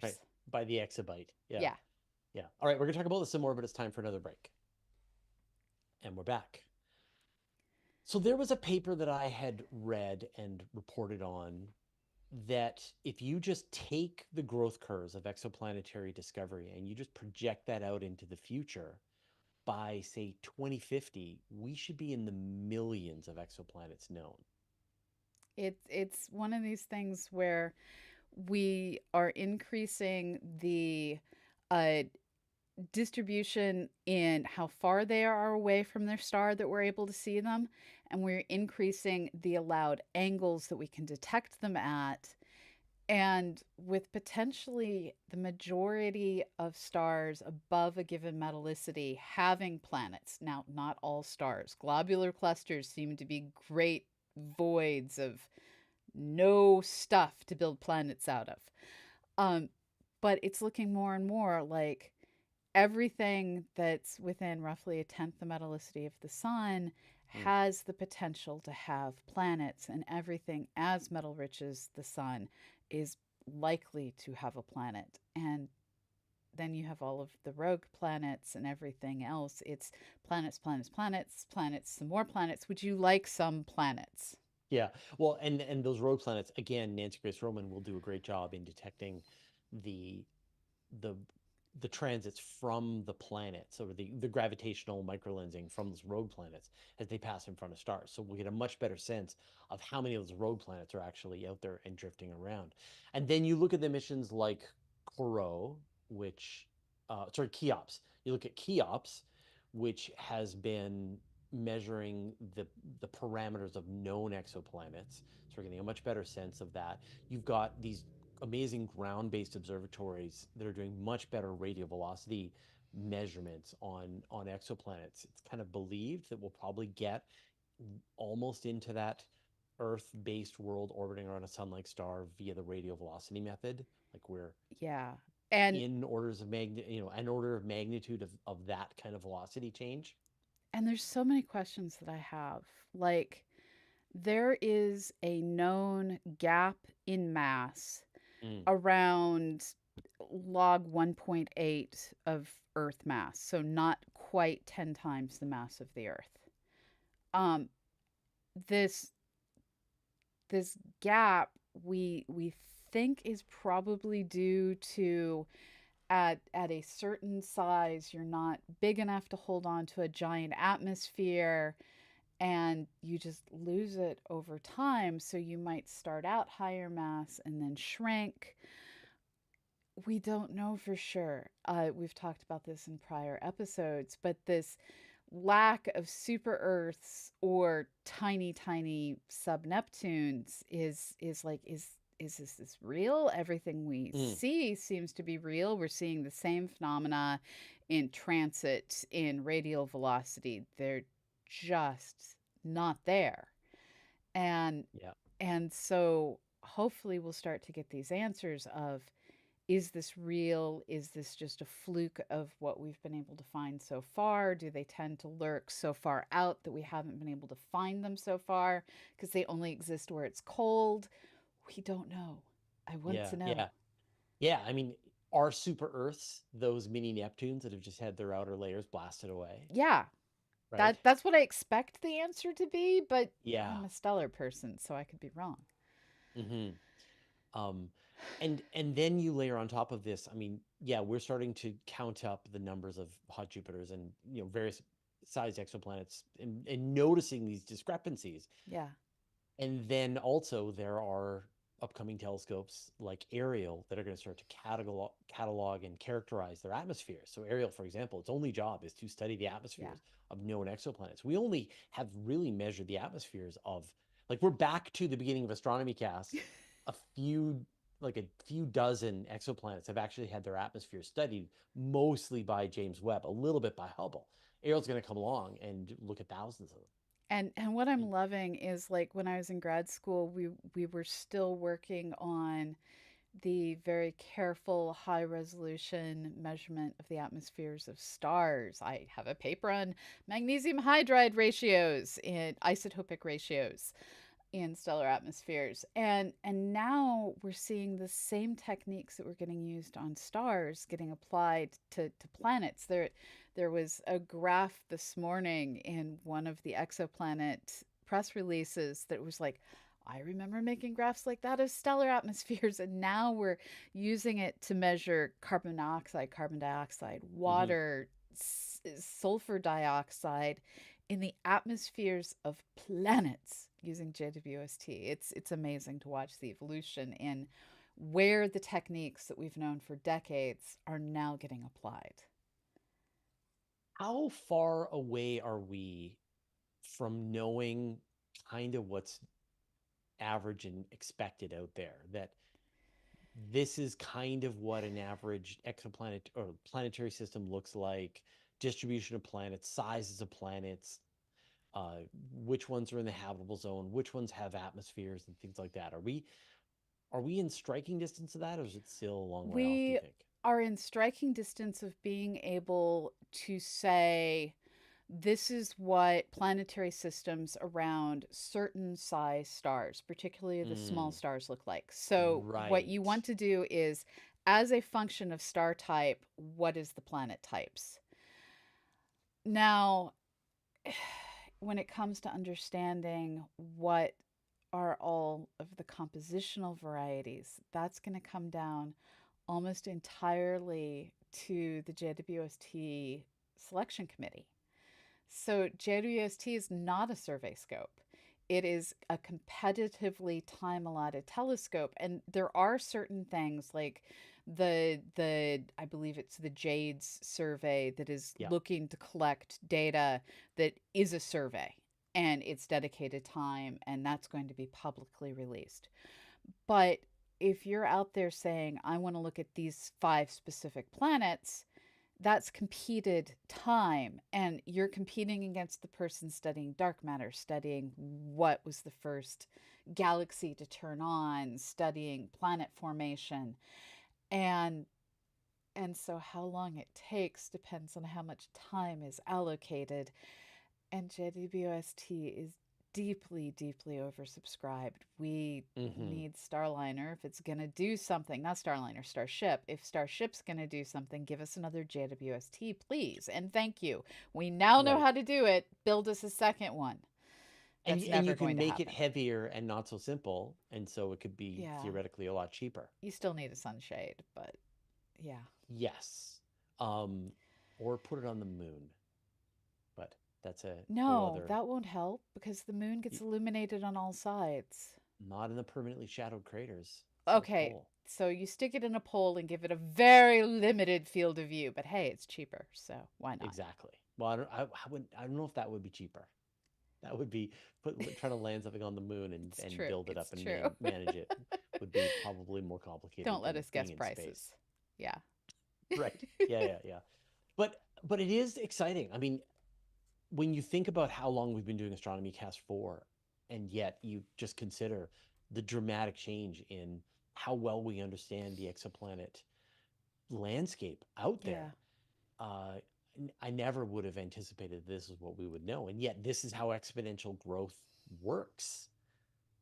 Right. careers. By the exabyte. Yeah. Yeah. Yeah. All right. We're going to talk about this some more, but it's time for another break. And we're back. So there was a paper that I had read and reported on that if you just take the growth curves of exoplanetary discovery and you just project that out into the future, by say 2050, we should be in the millions of exoplanets known. It's one of these things where we are increasing the uh, distribution in how far they are away from their star that we're able to see them, and we're increasing the allowed angles that we can detect them at. And with potentially the majority of stars above a given metallicity having planets, now, not all stars, globular clusters seem to be great voids of no stuff to build planets out of. Um, but it's looking more and more like everything that's within roughly a tenth the metallicity of the sun Hmm. has the potential to have planets, and everything as metal rich as the sun is likely to have a planet. And then you have all of the rogue planets and everything else. It's planets, planets, planets, planets, some more planets. Would you like some planets? Yeah. Well, and those rogue planets, again, Nancy Grace Roman will do a great job in detecting the the the transits from the planets, or the gravitational microlensing from those rogue planets as they pass in front of stars. So we'll get a much better sense of how many of those rogue planets are actually out there and drifting around. And then you look at the missions like Corot, which sorry, Cheops. You look at Cheops, which has been measuring the parameters of known exoplanets. So we're getting a much better sense of that. You've got these amazing ground-based observatories that are doing much better radial velocity measurements on exoplanets. It's kind of believed that we'll probably get almost into that Earth-based world orbiting around a sun-like star via the radial velocity method. Like we're Yeah. And in orders of an order of magnitude of that kind of velocity change. there's so many questions that I have. Like, there is a known gap in mass Mm, around log 1.8 of Earth mass, so not quite 10 times the mass of the Earth. Um, this this gap we think is probably due to at a certain size you're not big enough to hold on to a giant atmosphere, and you just lose it over time. So you might start out higher mass and then shrink. We don't know for sure. We've talked about this in prior episodes, but this lack of super Earths or tiny, tiny sub Neptunes is like is this real? Everything we mm, see seems to be real. We're seeing the same phenomena in transit, in radial velocity. They're just not there. And yeah. so hopefully we'll start to get these answers of, is this real? Is this just a fluke of what we've been able to find so far? Do they tend to lurk so far out that we haven't been able to find them so far because they only exist where it's cold? We don't know. I want Yeah. to know. Yeah. Yeah. I mean, are super Earths those mini Neptunes that have just had their outer layers blasted away? Yeah, Right? that's what I expect the answer to be, but Yeah. I'm a stellar person, so I could be wrong. Hmm. Um, and then you layer on top of this, I mean, yeah, we're starting to count up the numbers of hot Jupiters and various sized exoplanets and noticing these discrepancies. Yeah, And then also there are upcoming telescopes like Ariel that are going to start to catalog and characterize their atmospheres. So Ariel, for example, its only job is to study the yeah, atmospheres of known exoplanets. We only have really measured the atmospheres of, like, we're back to the beginning of Astronomy Cast. A few like a few dozen exoplanets have actually had their atmospheres studied, mostly by James Webb, a little bit by Hubble. Ariel's going to come along and look at thousands of them. And what I'm And loving is like when I was in grad school, we were still working on the very careful high resolution measurement of the atmospheres of stars. I have a paper on magnesium hydride ratios and isotopic ratios in stellar atmospheres. And now we're seeing the same techniques that were getting used on stars getting applied to planets. There was a graph this morning in one of the exoplanet press releases that was like, I remember making graphs like that of stellar atmospheres, and now we're using it to measure carbon monoxide, carbon dioxide, mhm. water, sulfur dioxide in the atmospheres of planets using JWST. It's amazing to watch the evolution in where the techniques that we've known for decades are now getting applied. How far away are we from knowing kind of what's average and expected out there? That this is kind of what an average exoplanet or planetary system looks like, distribution of planets, sizes of planets, uh, which ones are in the habitable zone, which ones have atmospheres and things like that. Are we in striking distance of that, or is it still a long way off, do you We think? are in striking distance of being able to say this is what planetary systems around certain size stars, particularly the small Mm, stars, look like. So, what you right. want to do is, as a function of star type, what is the planet types? Now, when it comes to understanding what are all of the compositional varieties, that's going to come down almost entirely to the JWST selection committee. So JWST is not a survey scope. It is a competitively time allotted telescope, and there are certain things like the I believe it's the JADES survey that is Yeah. looking to collect data that is a survey, and it's dedicated time, and that's going to be publicly released. But if you're out there saying, I want to look at these 5 specific planets, that's competed time. And you're competing against the person studying dark matter, studying what was the first galaxy to turn on, studying planet formation. And and so how long it takes depends on how much time is allocated. And JWST is deeply, deeply oversubscribed. We Hmm. need Starliner if it's going to do something. Not Starliner, Starship. If Starship's going to do something, give us another JWST, please. And thank you. We now know Right. how to do it. Build us a second one. And That's you never can going to make it happen. heavier and not so simple, and so it could be Yeah. theoretically a lot cheaper. You still need a sunshade, but yeah. Yes. Um, or put it on the moon, but that's a whole No, other. that won't help because the moon gets illuminated on all sides. Not in the permanently shadowed craters. South Okay, Pole. so you stick it in a pole and give it a very limited field of view, but hey, it's cheaper, so why not? Exactly. Well, I don't know if that would be cheaper. That would be trying to land something on the moon It's and true. build it It's up and true. manage it would be probably more Don't complicated let than us being guess in space. prices. Yeah. Right. Yeah, yeah, yeah. But it is exciting. I mean, when you think about how long we've been doing Astronomy Cast for, and yet you just consider the dramatic change in how well we understand the exoplanet landscape out Yeah. there, uh, I never would have anticipated this is what we would know, and yet this is how exponential growth works.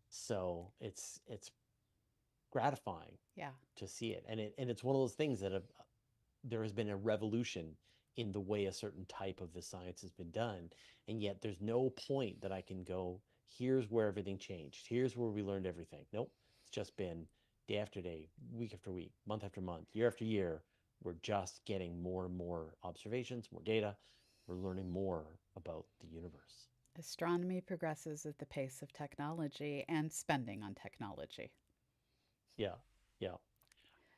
So it's gratifying Yeah. to see it, and it's one of those things that there has been a revolution in the way a certain type of the science has been done, and yet there's no point that I can go, here's where everything changed, here's where we learned everything. Nope, it's just been day after day, week after week, month after month, year after year. We're just getting more and more observations, more data. We're learning more about the universe. Astronomy progresses at the pace of technology and spending on technology. Yeah, yeah.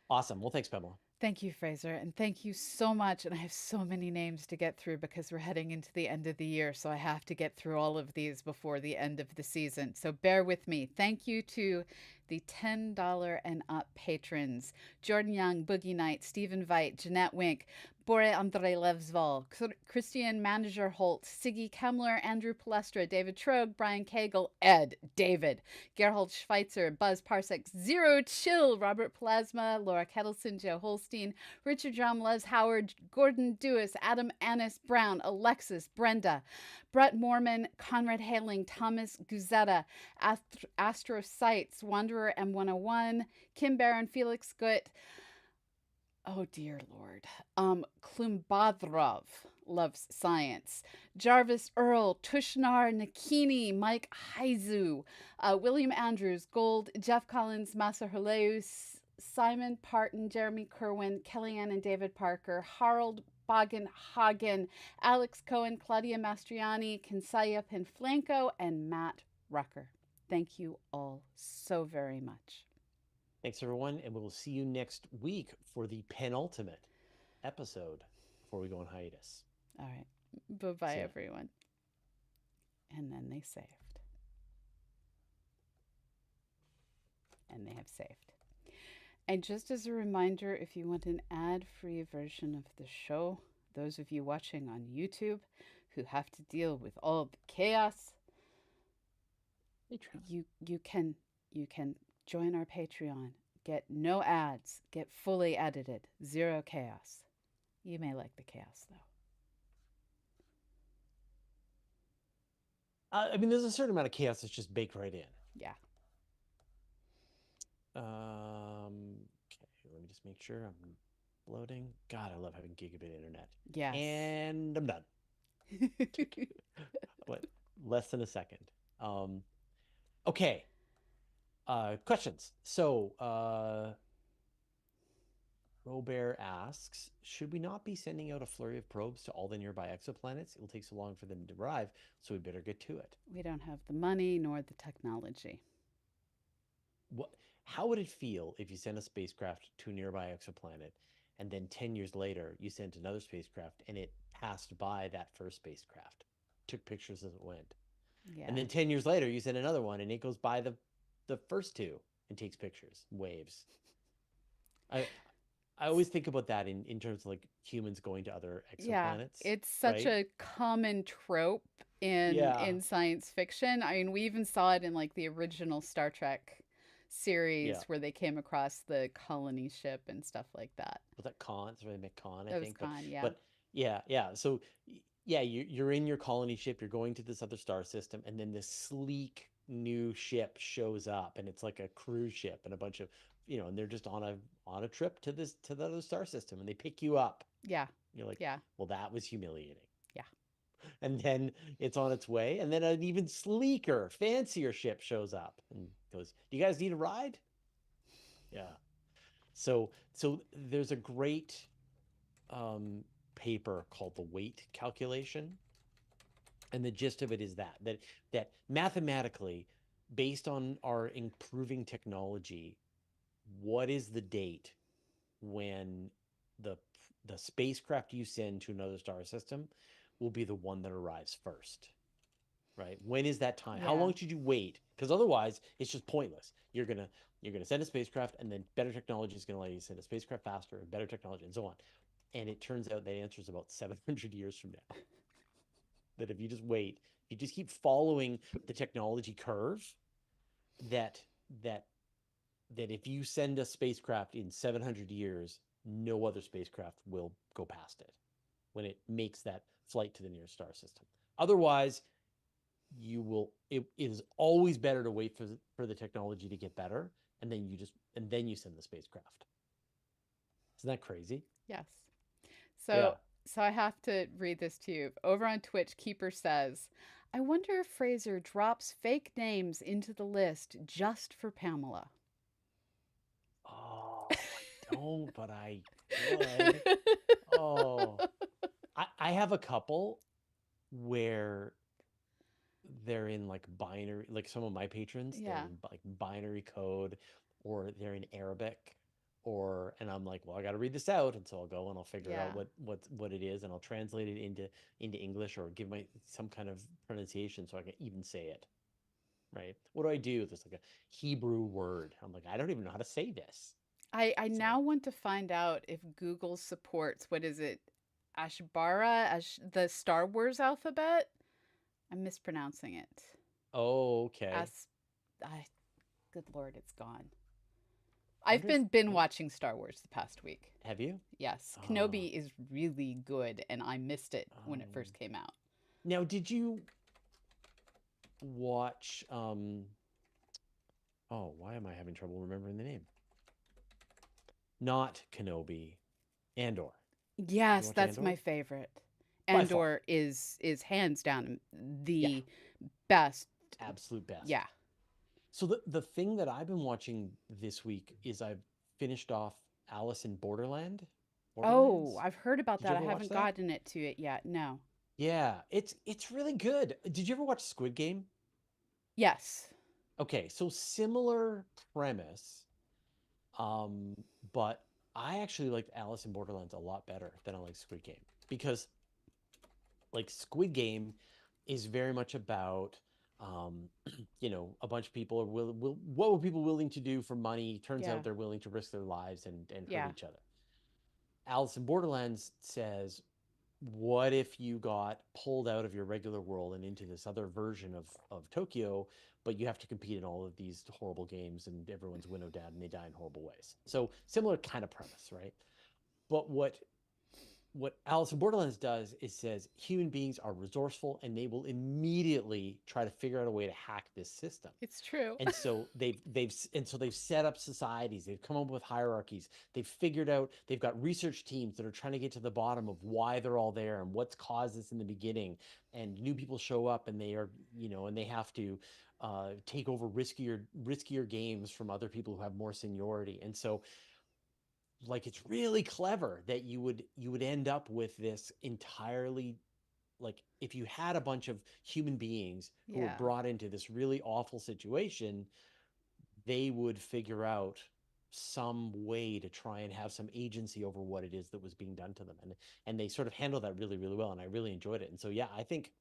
Awesome. Well, thanks, Pamela. Thank you, Fraser, and thank you so much. And I have so many names to get through because we're heading into the end of the year, so I have to get through all of these before the end of the season. So bear with me. Thank you to the $10 and up patrons: Jordan Young, Boogie Knight, Stephen Veit, Jeanette Wink, Bore Andre Levsval, Christian Manager Holt, Siggy Kemmler, Andrew Palestra, David Trogue, Brian Cagle, Ed, David, Gerhold Schweitzer, Buzz Parsec, Zero Chill, Robert Plasma, Laura Kettleson, Joe Holstein, Richard Drum, Les Howard, Gordon Dewis, Adam Annis Brown, Alexis, Brenda, Brett Mormon, Conrad Haling, Thomas Guzetta, Astro Sights, Wanderer M101, Kim Barron, Felix Gut, oh dear Lord. Klumbadrov loves science. Jarvis Earl, Tushnar Nakini, Mike Haizu, William Andrews, Gold, Jeff Collins, Massa Herleus, Simon Parton, Jeremy Kerwin, Kellyanne and David Parker, Harold Bogan Hagen, Alex Cohen, Claudia Mastriani, Kinsaya Pinflanco, and Matt Rucker. Thank you all so very much. Thanks, everyone, and we'll see you next week for the penultimate episode before we go on hiatus. All right. Bye-bye, everyone. And then they saved. And they have saved. And just as a reminder, if you want an ad-free version of the show, those of you watching on YouTube who have to deal with all the chaos, you can join our Patreon. Get no ads. Get fully edited. Zero chaos. You may like the chaos, though. I mean, there's a certain amount of chaos that's just baked right in. Yeah. Okay, let me just make sure I'm loading. God, I love having gigabit internet. Yes. And I'm done. What? Less than a second. Okay. Questions. So, Robert asks, should we not be sending out a flurry of probes to all the nearby exoplanets? It will take so long for them to arrive, so we better get to it. We don't have the money nor the technology. How would it feel if you sent a spacecraft to a nearby exoplanet and then 10 years later you sent another spacecraft and it passed by that first spacecraft, took pictures as it went? Yeah. And then 10 years later you send another one and it goes by the first two and takes pictures, waves. I always think about that in terms of like humans going to other exoplanets. Yeah, it's such a common trope in science fiction. I mean, we even saw it in like the original Star Trek series where they came across the colony ship and stuff like that. Was that Cain? It's really Cain, I think. Cain, yeah. But yeah. So yeah, you're in your colony ship. You're going to this other star system, and then this sleek new ship shows up, and it's like a cruise ship, and a bunch of and they're just on a trip to the other star system, and they pick you up. Yeah. You're like, yeah. Well, that was humiliating. Yeah. And then it's on its way, and then an even sleeker, fancier ship shows up and goes, "Do you guys need a ride?" Yeah. So there's a great paper called the weight calculation, and the gist of it is that mathematically, based on our improving technology, what is the date when the spacecraft you send to another star system will be the one that arrives first? Right? When is that time? How long should you wait? Because otherwise it's just pointless. You're gonna send a spacecraft, and then better technology is gonna let you send a spacecraft faster, and better technology, and so on. And it turns out that answer is about 700 years from now. That if you just wait, if you just keep following the technology curve, that if you send a spacecraft in 700 years, no other spacecraft will go past it when it makes that flight to the nearest star system. Otherwise, it is always better to wait for the technology to get better, and then you send the spacecraft. Isn't that crazy? Yes. So I have to read this to you. Over on Twitch, Keeper says, I wonder if Fraser drops fake names into the list just for Pamela. Oh, I don't, but I could. Oh, I have a couple where they're in like binary, like some of my patrons, they're in like binary code, or they're in Arabic, and I'm like, well, I got to read this out, and so I'll go and I'll figure out what it is, and I'll translate it into English, or give some kind of pronunciation so I can even say it. Right? What do I do? There's like a Hebrew word. I'm like, I don't even know how to say this. I now want to find out if Google supports, what is it, Ashbara, the Star Wars alphabet. I'm mispronouncing it. Oh, okay. As, I, good lord, it's gone. I I've wonder if been watching Star Wars the past week. have you? Yes, Oh, Kenobi is really good, and I missed it when it oh. first came out. Now, did you watch oh, why am I having trouble remembering the name? Not Kenobi, Andor. Did you Yes, watch that's my Andor? favorite. By far. Andor is hands down Yeah, the best. absolute best. Yeah. So the thing that I've been watching this week is I've finished off Alice in Oh, Borderlands. I've heard about Did you that. I ever watch haven't that? gotten it to it yet. No. Yeah, it's really good. Did you ever watch Squid Game? Yes. Okay, so similar premise, um, but I actually liked Alice in Borderlands a lot better than I like Squid Game because like Squid Game is very much about a bunch of people are what were people willing to do for money? Turns Yeah. out they're willing to risk their lives and hurt Yeah. each other. Alice in Borderlands says, what if you got pulled out of your regular world and into this other version of Tokyo, but you have to compete in all of these horrible games and everyone's winnowed down and they die in horrible ways. So similar kind of premise, right? But what Alice in Borderlands does is says human beings are resourceful and they will immediately try to figure out a way to hack this system. It's true. And so they've set up societies, they've come up with hierarchies, they've figured out, they've got research teams that are trying to get to the bottom of why they're all there and what's caused this in the beginning. And new people show up and they are, and they have to take over riskier games from other people who have more seniority. And so like it's really clever that you would end up with this entirely, like if you had a bunch of human beings who were Yeah. brought into this really awful situation, they would figure out some way to try and have some agency over what it is that was being done to them, and they sort of handle that really really well, and I really enjoyed it. And so yeah, I think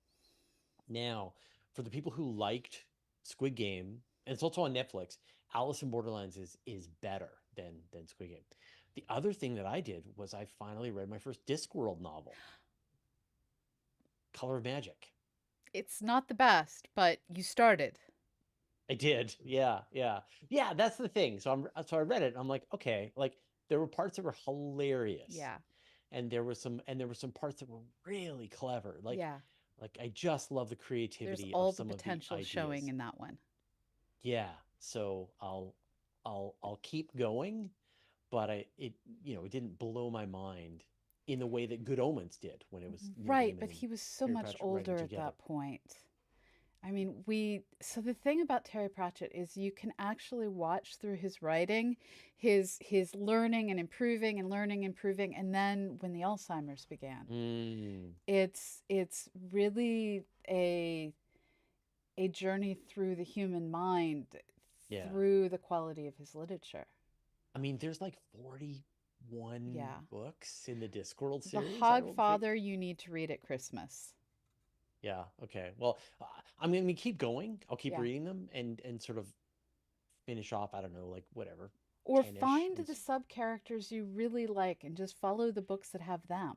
now for the people who liked Squid Game, and it's also on Netflix, Alice in Borderlands is better than Squid Game. The other thing that I did was I finally read my first Discworld novel, Color of Magic. It's not the best, but you started. I did. Yeah, yeah. Yeah, that's the thing. So I read it and I'm like, okay, like there were parts that were hilarious. Yeah. And there were some parts that were really clever. Yeah. Like I just love the There's creativity of all the some of the potential showing ideas. in that one. Yeah. So I'll keep going, but it didn't blow my mind in the way that Good Omens did when it was Neil Right, Gaiman but and he was so Terry much Pratchett writing older at together. that point. I mean, so the thing about Terry Pratchett is you can actually watch through his writing, his learning and improving and learning improving, and then when the Alzheimer's began, Mm, it's really a journey through the human mind yeah. through the quality of his literature. I mean, there's like 41 Yeah. books in the Discworld The series, I don't think. Hogfather you need to read at Christmas. Yeah, okay. Well, I'm going to keep going. I'll keep Yeah. reading them and sort of finish off, I don't know, like whatever, Or 10-ish. find the sub characters you really like and just follow the books that have them.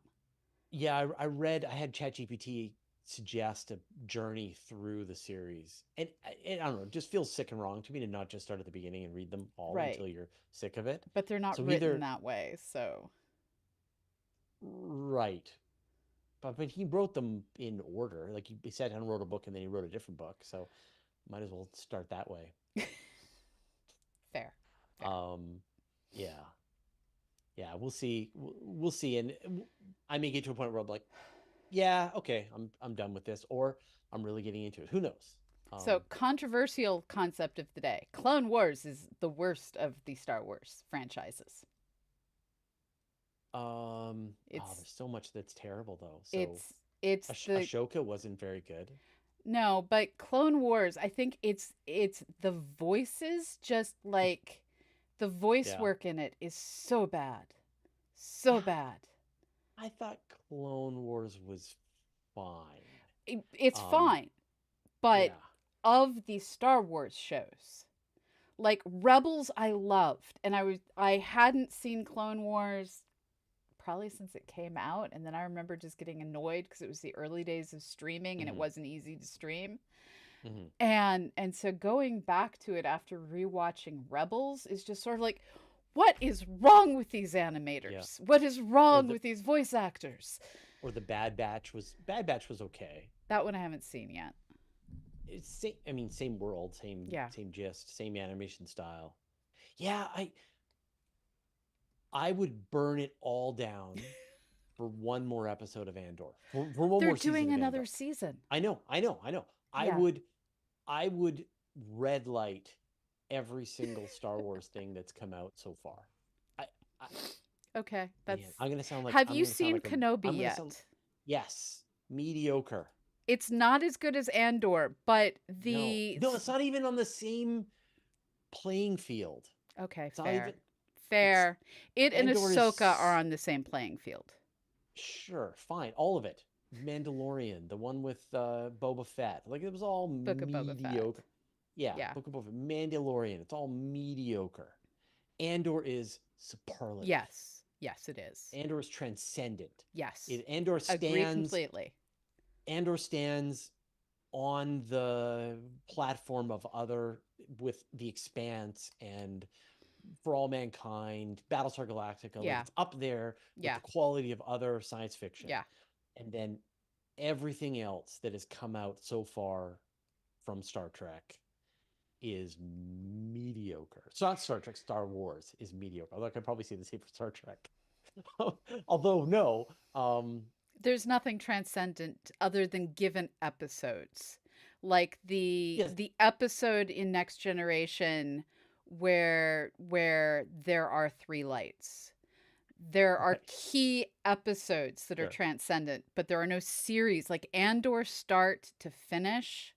Yeah, I had ChatGPT suggest a journey through the series. And I don't know, it just feels sick and wrong to me to not just start at the beginning and read them all Right. until you're sick of it. But they're not So written either that way, so right. But he wrote them in order. Like he sat down and wrote a book and then he wrote a different book. So might as well start that way. fair. Fair. Yeah, yeah. We'll see. We'll see. And I may get to a point where I'm like, yeah, okay, I'm done with this, or I'm really getting into it. Who knows? So, Um, controversial concept of the day. Clone Wars is the worst of the Star Wars franchises. oh, It's there's so much that's terrible though. So it's the Ashoka wasn't very good. no, but Clone Wars, I think it's the voices just like the voice Yeah, work in it is so bad. So yeah. bad. I thought Clone Wars was fine. It's Um, fine, but yeah, of the Star Wars shows, like Rebels I loved and I hadn't seen Clone Wars probably since it came out. And then I remember just getting annoyed because it was the early days of streaming and it Hmm. wasn't easy to stream. Hmm. And so going back to it after rewatching Rebels is just sort of like, what is wrong with these Yeah. animators? What is Or wrong the with these voice actors? Bad Batch was okay. That one I haven't seen yet. It's I mean, same world, Yeah. same gist, same animation style. Yeah, I would burn it all down for one more episode of Andor, for one They're more season doing of another Andor. season. I know. Yeah. I would red light every single Star Wars thing that's come out so far. I, I Okay. That's Man, I'm gonna sound like Have you seen Kenobi I'm gonna sound yet? yes, mediocre. It's not as good as Andor, but No, no, it's not even on the same playing field. okay, It's not even. fair. It's Fair. It and Andor Ahsoka are is on the same playing field. sure fine, all of it. Mandalorian, the one with Boba Fett, like it was all Book of Boba Fett. mediocre. Yeah, Yeah. Book of Boba Fett, Mandalorian, it's all mediocre. Andor is superlative. Yes. Yes, it is. Andor is transcendent. Yes. Andor Agree stands. completely. Andor stands on the platform of other with the Expanse and For All Mankind, Battlestar Galactica. Like Yeah. it's up there with Yeah. the quality of other science fiction. Yeah. And then everything else that has come out so far from Star Trek is mediocre. So not Star Trek, Star Wars is mediocre. Although I could probably say the same for Star Trek. Although no, There's nothing transcendent other than given episodes. Like yes, the episode in Next Generation where there are three lights. There are right, key episodes that are sure, transcendent, but there are no series like Andor start to finish.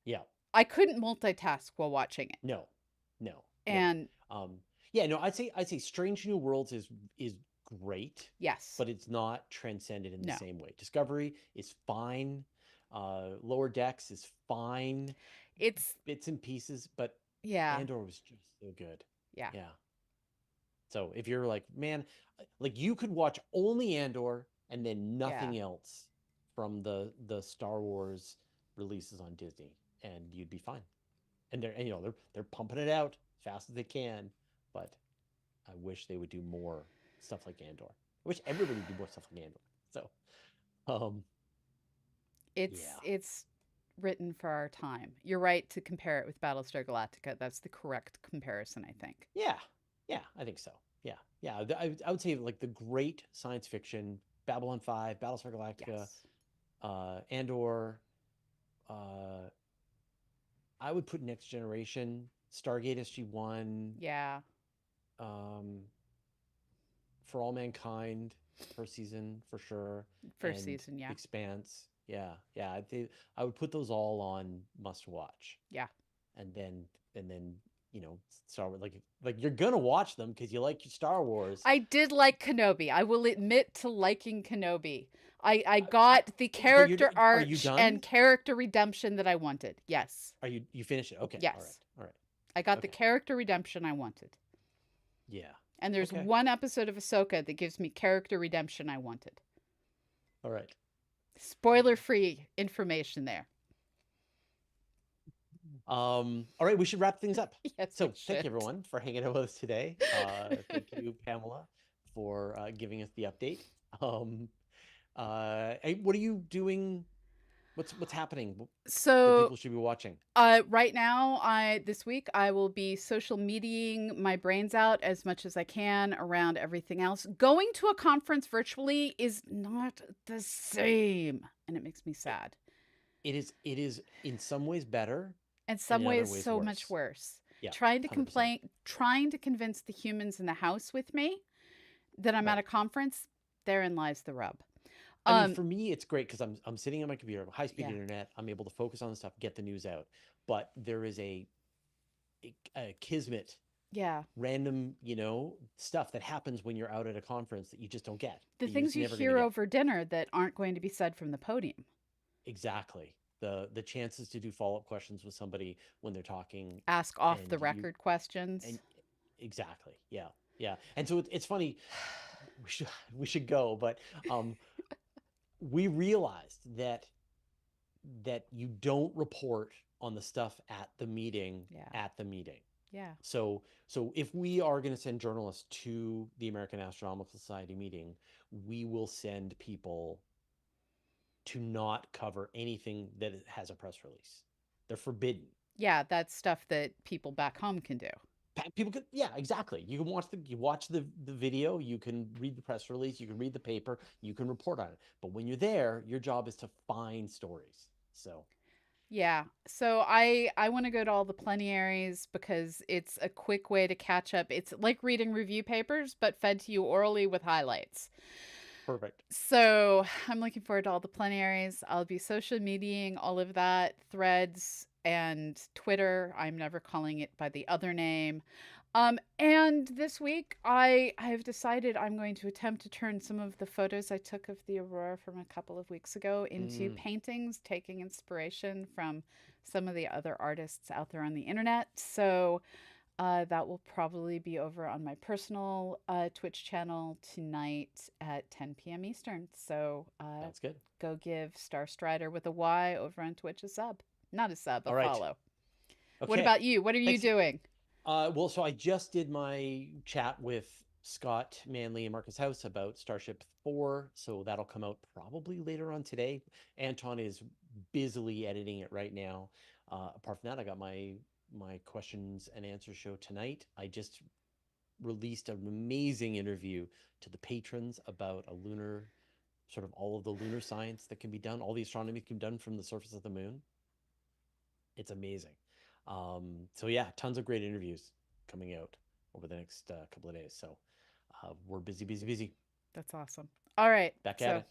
yeah, I couldn't multitask while watching it. no, no, no. And Um, yeah, no, I'd say Strange New Worlds is great, yes, but it's not transcended in the no. same way. Discovery is fine. Lower Decks is fine, It's bits and pieces, but yeah, Andor was just so good. yeah, Yeah. So if you're like, man, like you could watch only Andor and then yeah. nothing else from the Star Wars releases on Disney, and you'd be fine. And they're pumping it out as fast as they can, but I wish they would do more stuff like Andor. I wish everybody would do more stuff like Andor. So, um, yeah, It's written for our time. You're right to compare it with Battlestar Galactica. That's the correct comparison, I think. yeah, yeah, I think so. Yeah, yeah. I would say like the great science fiction, Babylon 5, Battlestar Galactica, Yes. Andor. Uh, I would put Next Generation, Stargate SG-1, Yeah. um, For All Mankind, first season for sure, First and season, yeah. Expanse. Yeah, yeah. I would put those all on must watch, Yeah. and then Star Wars, like you're gonna watch them because you like Star Wars. I did like Kenobi. I will admit to liking Kenobi. I I got the but you're character are you arch and done? character redemption that I wanted. Yes. Are you finished it? Okay, all right, Yes. all right, I got the okay, character redemption I wanted. yeah, And there's okay, one episode of Ahsoka that gives me character redemption I wanted. all right. Spoiler free information there. All right, we should wrap things up. Yes, we So thank should. you everyone for hanging out with us today. Thank you, Pamela, for giving us the update. Um, hey, what are you doing? What's happening that So people should be watching? right now, I this week I will be social mediating my brains out as much as I can around everything else. Going to a conference virtually is not the same, and it makes me It, sad. it is in some ways better, In and some in other ways, ways so much worse. worse. Yeah, Trying to 100%. complain, trying to convince the humans in the house with me that I'm at Right. a conference. Therein lies the rub. I mean, Um, for me, it's great because I'm sitting on my computer, high speed yeah, internet. I'm able to focus on the stuff, get the news out. But there is a kismet, yeah. random, stuff that happens when you're out at a conference that you just don't get, The that you're things just you never going to hear get. over dinner that aren't going to be said from the podium. Exactly. The chances to do follow-up questions with somebody when they're talking, Ask off the and you record questions. and exactly. Yeah. Yeah. And so it's funny we should go, but um, we realized that you don't report on the stuff Yeah. at the meeting. Yeah. So if we are going to send journalists to the American Astronomical Society meeting, we will send people to not cover anything that has a press release. They're forbidden. Yeah, that's stuff that people back home can do. People could, yeah, exactly. You watch the video, you can read the press release, you can read the paper, you can report on it. But when you're there, your job is to find stories. So Yeah. So I want to go to all the plenaries because it's a quick way to catch up. It's like reading review papers but fed to you orally with highlights. perfect. So I'm looking forward to all the plenaries. I'll be social mediating all of that, threads and Twitter. I'm never calling it by the other name. And this week I've decided I'm going to attempt to turn some of the photos I took of the aurora from a couple of weeks ago into Mm, paintings, taking inspiration from some of the other artists out there on the internet. So that will probably be over on my personal Twitch channel tonight at 10 p.m. Eastern. So sounds good. go give Star Strider with a Y over on Twitch a sub. Not a sub, a All right. follow. What Okay. about you? What are you Thanks. doing? Well, so I just did my chat with Scott Manley and Marcus House about Starship 4, so that'll come out probably later on today. Anton is busily editing it right now. Apart from that, I got my questions and answers show tonight. I just released an amazing interview to the patrons about a lunar, sort of all of the lunar science that can be done, all the astronomy can be done from the surface of the moon. It's amazing. So yeah, tons of great interviews coming out over the next couple of days. So we're busy, busy, busy. That's awesome. All right. Back at So it.